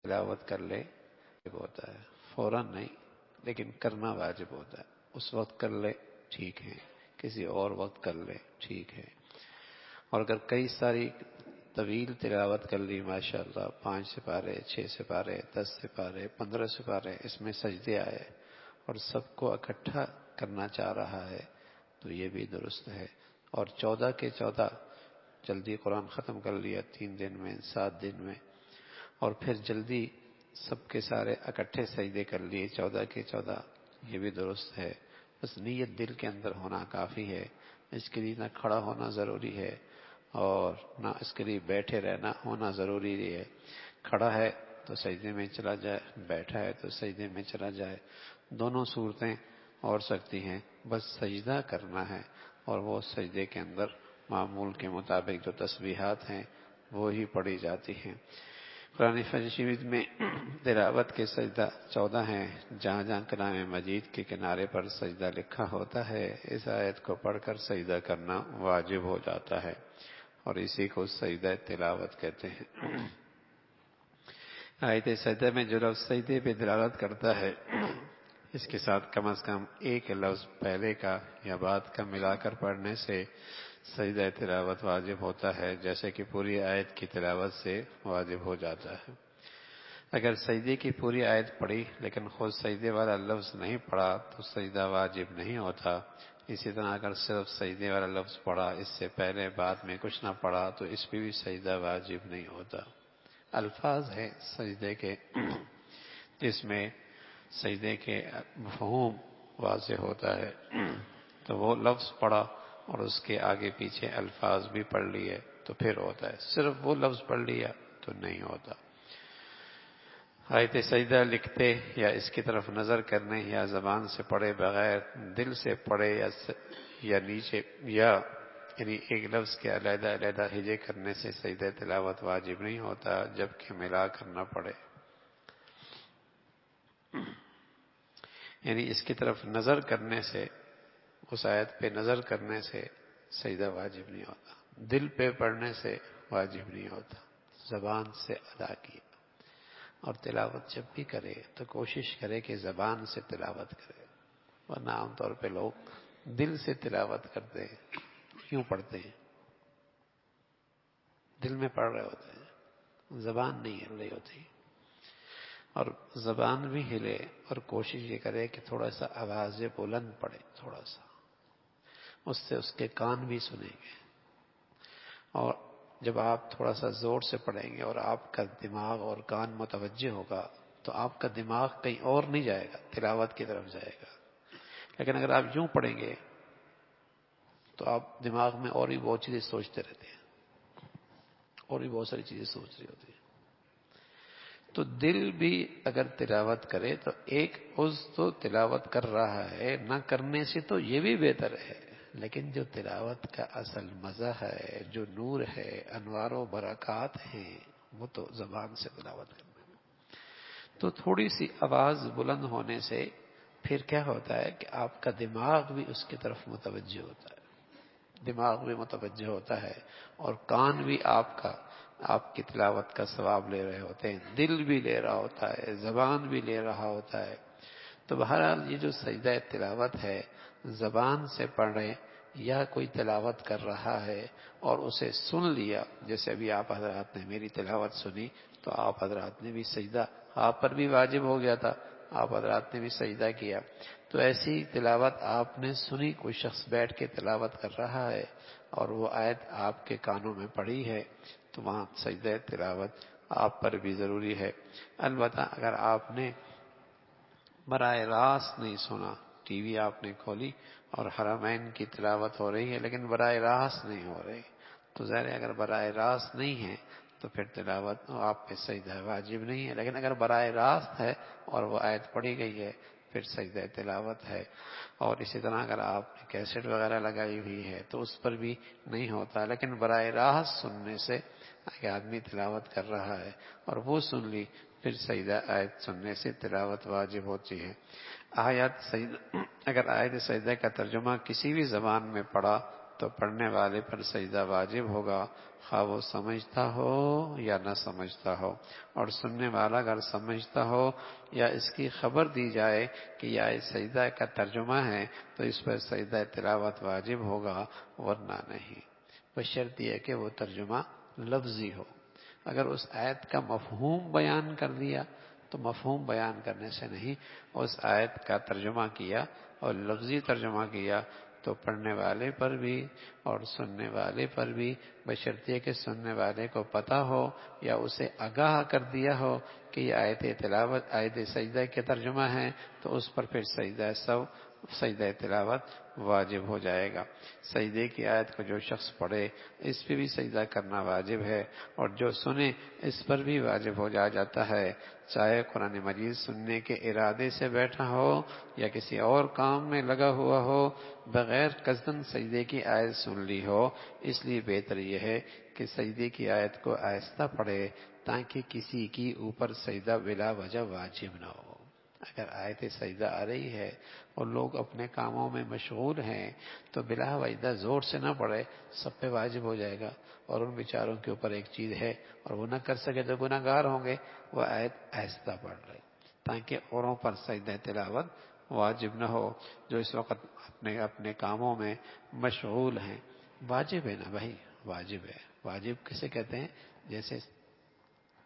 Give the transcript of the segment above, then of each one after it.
تلاوت کر لے واجب ہوتا ہے، فوراً نہیں لیکن کرنا واجب ہوتا ہے. اس وقت کر لے ٹھیک ہے، کسی اور وقت کر لے ٹھیک ہے. اور اگر کئی ساری طویل تلاوت کر لی ماشاءاللہ، 5 سپارے 6 سپارے 10 سپارے 15 سپارے اس میں سجدے آئے اور سب کو اکٹھا کرنا چاہ رہا ہے تو یہ بھی درست ہے. اور 14 کے 14 جلدی قرآن ختم کر لیا 3 دن میں 7 دن میں، اور پھر جلدی سب کے سارے اکٹھے سجدے کر لیے 14 کے 14، یہ بھی درست ہے. بس نیت دل کے اندر ہونا کافی ہے. اس کے لیے نہ کھڑا ہونا ضروری ہے اور نہ اس کے لیے بیٹھے رہنا ہونا ضروری ہے. کھڑا ہے تو سجدے میں چلا جائے، بیٹھا ہے تو سجدے میں چلا جائے، دونوں صورتیں ہو سکتی ہیں. بس سجدہ کرنا ہے اور وہ سجدے کے اندر معمول کے مطابق جو تسبیحات ہیں وہ ہی پڑھی جاتی ہیں. قرآن شریف میں تلاوت کے سجدہ 14 ہیں. جہاں جہاں کلام مجید کے کنارے پر سجدہ لکھا ہوتا ہے اس آیت کو پڑھ کر سجدہ کرنا واجب ہو جاتا ہے اور اسی کو سجدہ تلاوت کہتے ہیں. آیت سجدہ میں جو لفظ سجدے پہ دلالت کرتا ہے اس کے ساتھ کم از کم ایک لفظ پہلے کا یا بعد کا ملا کر پڑھنے سے سجدہ تلاوت واجب ہوتا ہے، جیسے کہ پوری آیت کی تلاوت سے واجب ہو جاتا ہے. اگر سجدے کی پوری آیت پڑھی لیکن خود سجدے والا لفظ نہیں پڑھا تو سجدہ واجب نہیں ہوتا. اسی طرح اگر صرف سجدے والا لفظ پڑھا، اس سے پہلے بعد میں کچھ نہ پڑھا تو اس پہ بھی سجدہ واجب نہیں ہوتا. الفاظ ہیں سجدے کے جس میں سجدے کے مفہوم واضح ہوتا ہے تو وہ لفظ پڑھا اور اس کے آگے پیچھے الفاظ بھی پڑھ لیے تو پھر ہوتا ہے. صرف وہ لفظ پڑھ لیا تو نہیں ہوتا. آیت سجدہ لکھتے یا اس کی طرف نظر کرنے یا زبان سے پڑھے بغیر دل سے پڑھے یا نیچے یا یعنی ایک لفظ کے علیحدہ علیحدہ ہجے کرنے سے سجدہ تلاوت واجب نہیں ہوتا جبکہ ملا کرنا پڑے. یعنی اس کی طرف نظر کرنے سے، اس آیت پہ نظر کرنے سے سجدہ واجب نہیں ہوتا. دل پہ پڑھنے سے واجب نہیں ہوتا، زبان سے ادا کیا. اور تلاوت جب بھی کرے تو کوشش کرے کہ زبان سے تلاوت کرے، ورنہ عام طور پہ لوگ دل سے تلاوت کرتے ہیں، یوں پڑھتے ہیں، دل میں پڑھ رہے ہوتے ہیں، زبان نہیں ہل رہی ہوتی. اور زبان بھی ہلے اور کوشش یہ کرے کہ تھوڑا سا آواز بلند پڑے، تھوڑا سا، اس سے اس کے کان بھی سنیں گے. اور جب آپ تھوڑا سا زور سے پڑھیں گے اور آپ کا دماغ اور کان متوجہ ہوگا تو آپ کا دماغ کہیں اور نہیں جائے گا، تلاوت کی طرف جائے گا. لیکن اگر آپ یوں پڑھیں گے تو آپ دماغ میں اور بھی بہت چیزیں سوچتے رہتے ہیں، اور بھی بہت ساری چیزیں سوچ رہی ہوتی ہیں. تو دل بھی اگر تلاوت کرے تو ایک عضو تو تلاوت کر رہا ہے، نہ کرنے سے تو یہ بھی بہتر ہے. لیکن جو تلاوت کا اصل مزہ ہے، جو نور ہے، انوار و برکات ہیں، وہ تو زبان سے تلاوت کرنا ہے. تو تھوڑی سی آواز بلند ہونے سے پھر کیا ہوتا ہے کہ آپ کا دماغ بھی اس کی طرف متوجہ ہوتا ہے، دماغ بھی متوجہ ہوتا ہے اور کان بھی آپ کی تلاوت کا ثواب لے رہے ہوتے ہیں، دل بھی لے رہا ہوتا ہے، زبان بھی لے رہا ہوتا ہے. تو بہرحال یہ جو سجدہ تلاوت ہے، زبان سے پڑھیں یا کوئی تلاوت کر رہا ہے اور اسے سن لیا، جیسے ابھی آپ حضرات نے میری تلاوت سنی تو آپ حضرات نے بھی سجدہ آپ پر بھی واجب ہو گیا تھا، آپ حضرات نے بھی سجدہ کیا. تو ایسی تلاوت آپ نے سنی، کوئی شخص بیٹھ کے تلاوت کر رہا ہے اور وہ آیت آپ کے کانوں میں پڑی ہے تو وہاں سجدہ تلاوت آپ پر بھی ضروری ہے. البتہ اگر آپ نے براہ راست نہیں سنا، ٹی وی آپ نے کھولی اور حرمین کی تلاوت ہو رہی ہے لیکن براہ راست نہیں ہو رہی تو ظاہر ہے اگر براہ راست نہیں ہے تو پھر تلاوت آپ پہ سجدہ واجب نہیں ہے. لیکن اگر براہ راست ہے اور وہ آیت پڑھی گئی ہے پھر سجدہ تلاوت ہے. اور اسی طرح اگر آپ نے کیسٹ وغیرہ لگائی ہوئی ہے تو اس پر بھی نہیں ہوتا. لیکن براہ راست سننے سے کہ آدمی تلاوت کر رہا ہے اور وہ سن لی، پھر سجدہ آیت سننے سے تلاوت واجب ہوتی ہے. اگر آیت سجدہ کا ترجمہ کسی بھی زبان میں پڑھا تو پڑھنے والے پر سجدہ واجب ہوگا، خواہ وہ سمجھتا ہو یا نہ سمجھتا ہو، اور سننے والا اگر سمجھتا ہو یا اس کی خبر دی جائے کہ یہ سجدہ کا ترجمہ ہے تو اس پر سجدہ تلاوت واجب ہوگا، ورنہ نہیں، بشرط یہ کہ وہ ترجمہ لفظی ہو۔ اگر اس آیت کا مفہوم بیان کر دیا تو مفہوم بیان کرنے سے نہیں، اس آیت کا ترجمہ کیا اور لفظی ترجمہ کیا تو پڑھنے والے پر بھی اور سننے والے پر بھی، بشرطیہ کہ سننے والے کو پتہ ہو یا اسے آگاہ کر دیا ہو کہ یہ آیت تلاوت آیت سجدہ کے ترجمہ ہے، تو اس پر پھر سجدہ تلاوت واجب ہو جائے گا۔ سجدے کی آیت کو جو شخص پڑھے اس پہ بھی سجدہ کرنا واجب ہے، اور جو سنے اس پر بھی واجب ہو جاتا ہے، چاہے قرآن مجید سننے کے ارادے سے بیٹھا ہو یا کسی اور کام میں لگا ہوا ہو، بغیر قصداً سجدے کی آیت سن لی ہو۔ اس لیے بہتر یہ ہے کہ سجدے کی آیت کو آہستہ پڑھے تاکہ کسی کی اوپر سجدہ بلا وجہ واجب نہ ہو۔ اگر آیت سجدہ آ رہی ہے اور لوگ اپنے کاموں میں مشغول ہیں تو بلا وجہ زور سے نہ پڑھے، سب پہ واجب ہو جائے گا، اور ان بیچاروں کے اوپر ایک چیز ہے اور وہ نہ کر سکے تو گناہ گار ہوں گے۔ وہ آیت آہستہ پڑھ رہے تاکہ اوروں پر سجدہ تلاوت واجب نہ ہو جو اس وقت اپنے کاموں میں مشغول ہیں۔ واجب ہے نا بھائی، واجب ہے۔ واجب کسے کہتے ہیں؟ جیسے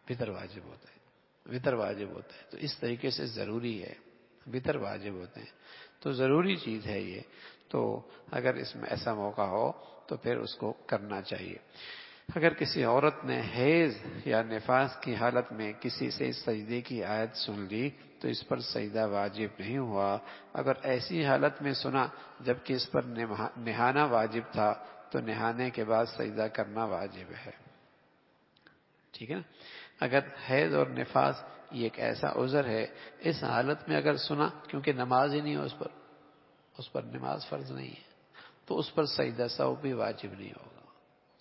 فطر واجب ہوتا ہے، وطر واجب ہوتا ہے، تو اس طریقے سے ضروری ہے، وطر واجب ہوتے ہیں تو ضروری چیز ہے یہ۔ تو اگر اس میں ایسا موقع ہو تو پھر اس کو کرنا چاہیے۔ اگر کسی عورت نے حیض یا نفاس کی حالت میں کسی سے سجدے کی آیت سن لی تو اس پر سجدہ واجب نہیں ہوا۔ اگر ایسی حالت میں سنا جبکہ اس پر نہانا واجب تھا تو نہانے کے بعد سجدہ کرنا واجب ہے، ٹھیک ہے نا۔ اگر حیض اور نفاس یہ ایک ایسا عذر ہے، اس حالت میں اگر سنا، کیونکہ نماز ہی نہیں ہے اس پر نماز فرض نہیں ہے، تو اس پر سجدہ سہو بھی واجب نہیں ہوگا،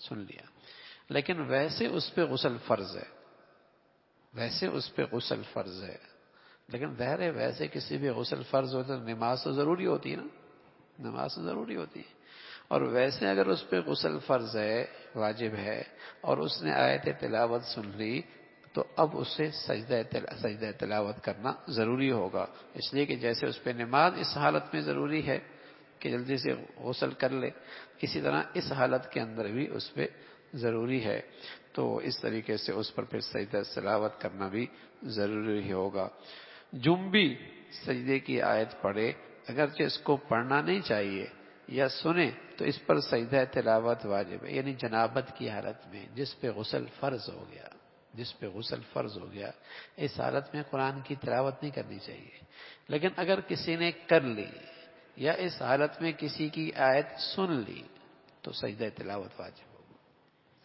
سن لیا۔ لیکن ویسے اس پہ غسل فرض ہے، ویسے اس پہ غسل فرض ہے، لیکن ظاہر ہے ویسے کسی بھی غسل فرض ہو تو نماز تو ضروری ہوتی ہے نا، نماز تو ضروری ہوتی ہے۔ اور ویسے اگر اس پہ غسل فرض ہے، واجب ہے، اور اس نے آیت تلاوت سن لی تو اب اس سے سجدہ تلاوت کرنا ضروری ہوگا، اس لیے کہ جیسے اس پہ نماز اس حالت میں ضروری ہے کہ جلدی سے غسل کر لے، اسی طرح اس حالت کے اندر بھی اس پہ ضروری ہے، تو اس طریقے سے اس پر پھر سجدہ تلاوت کرنا بھی ضروری ہوگا۔ جنبی سجدے کی آیت پڑھے، اگرچہ اس کو پڑھنا نہیں چاہیے یا سنے تو اس پر سجدہ تلاوت واجب ہے، یعنی جنابت کی حالت میں جس پہ غسل فرض ہو گیا، جس پہ غسل فرض ہو گیا، اس حالت میں قرآن کی تلاوت نہیں کرنی چاہیے۔ لیکن اگر کسی نے کر لی یا اس حالت میں کسی کی آیت سن لی تو سجدہ تلاوت واجب ہوگا،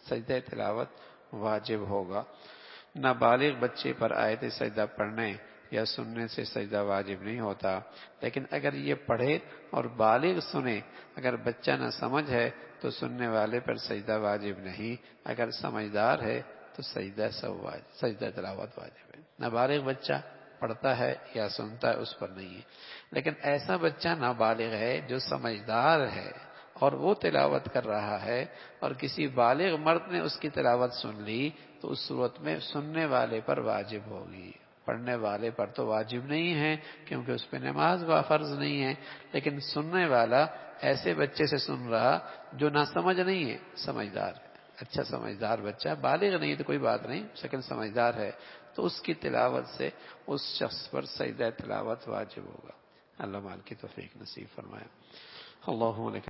سجدہ تلاوت واجب ہوگا۔ نابالغ بچے پر آیت سجدہ پڑھنے یا سننے سے سجدہ واجب نہیں ہوتا، لیکن اگر یہ پڑھے اور بالغ سنے، اگر بچہ نہ سمجھ ہے تو سننے والے پر سجدہ واجب نہیں، اگر سمجھدار ہے تو سجدہ تلاوت واجب ہے۔ نابالغ بچہ پڑھتا ہے یا سنتا ہے اس پر نہیں ہے، لیکن ایسا بچہ نابالغ ہے جو سمجھدار ہے اور وہ تلاوت کر رہا ہے اور کسی بالغ مرد نے اس کی تلاوت سن لی تو اس صورت میں سننے والے پر واجب ہوگی، پڑھنے والے پر تو واجب نہیں ہے کیونکہ اس پہ نماز فرض نہیں ہے، لیکن سننے والا ایسے بچے سے سن رہا جو نہ سمجھ نہیں ہے، سمجھدار ہے، اچھا سمجھدار بچہ، بالغ نہیں تو کوئی بات نہیں، لیکن سمجھدار ہے تو اس کی تلاوت سے اس شخص پر سجدہ تلاوت واجب ہوگا۔ اللہ مال کی توفیق نصیب فرمائے۔ اللہم